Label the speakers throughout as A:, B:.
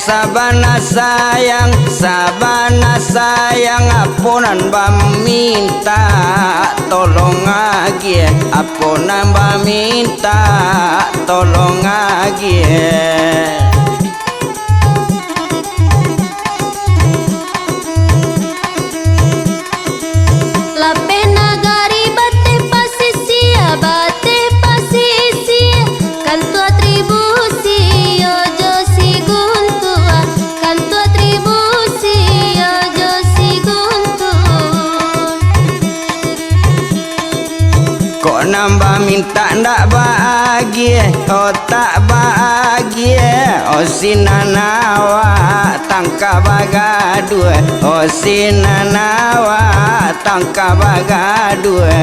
A: sabana sayang apunan minta tolong lagi, apunan minta tolong lagi.
B: La pena gari bate pasisi canto atribusi ojo siguntua canto atribusi ojo siguntua.
A: Kok nambah minta ndak bahagia, oh tak bahagia, oh sinanawa tangka bagadue, oh sinanawa tangka bagadue.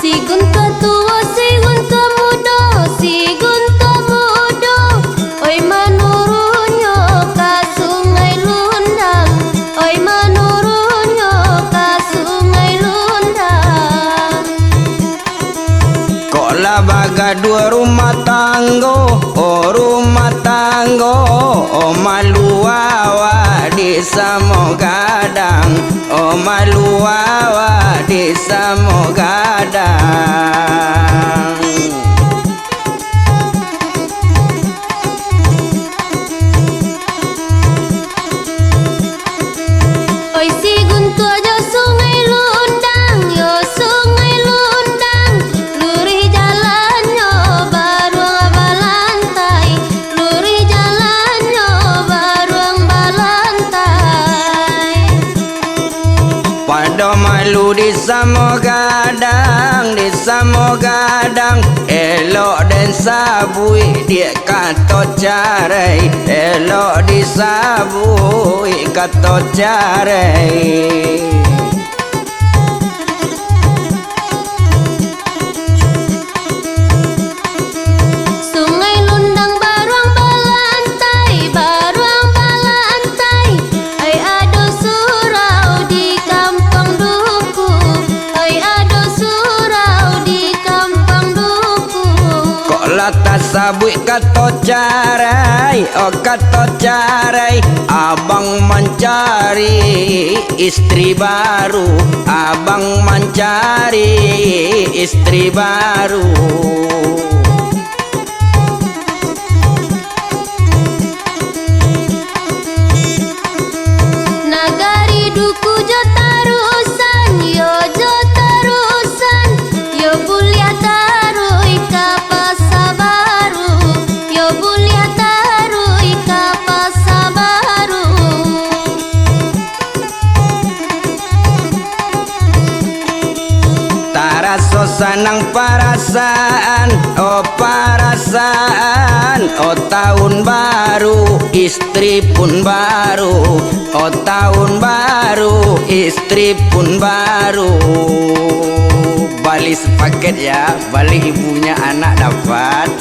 B: Sigun tua tua, sigun tua muda, sigun tua muda. Oi menurunnya ke sungai Lundang, oi menurunnya ke sungai Lundang.
A: Kok lah bagadue rumah tanggo, oh rumah tanggo, oh maluawa di Samogadang, oh maluawa di Samogadang.
B: Oi sigun tua jo sungai Lundang, yo sungai Lundang. Lurih jalannya baruang balantai, lurih jalannya baruang balantai.
A: Pada malu di Samogadang, elok dan sabui dia kata carai, elok disabui kata carai.
B: Sungai Lundang baruang balantai, baruang balantai. Ai ado surau di kampung duku, ai ado surau di kampung duku.
A: Kok lata sabui kata carai, oh kata carai. Abang mencari istri baru, abang mencari istri baru.
B: Nagari duku jo tarusan, yo jo tarusan. Yo bulia taru ika pasabaru, yo bulia taru ika pasabaru.
A: Taraso sanang perasaan, oh perasaan, oh tahun baru, istri pun baru, oh tahun baru, istri pun baru. Balik sepaket ya, balik ibunya anak dapat.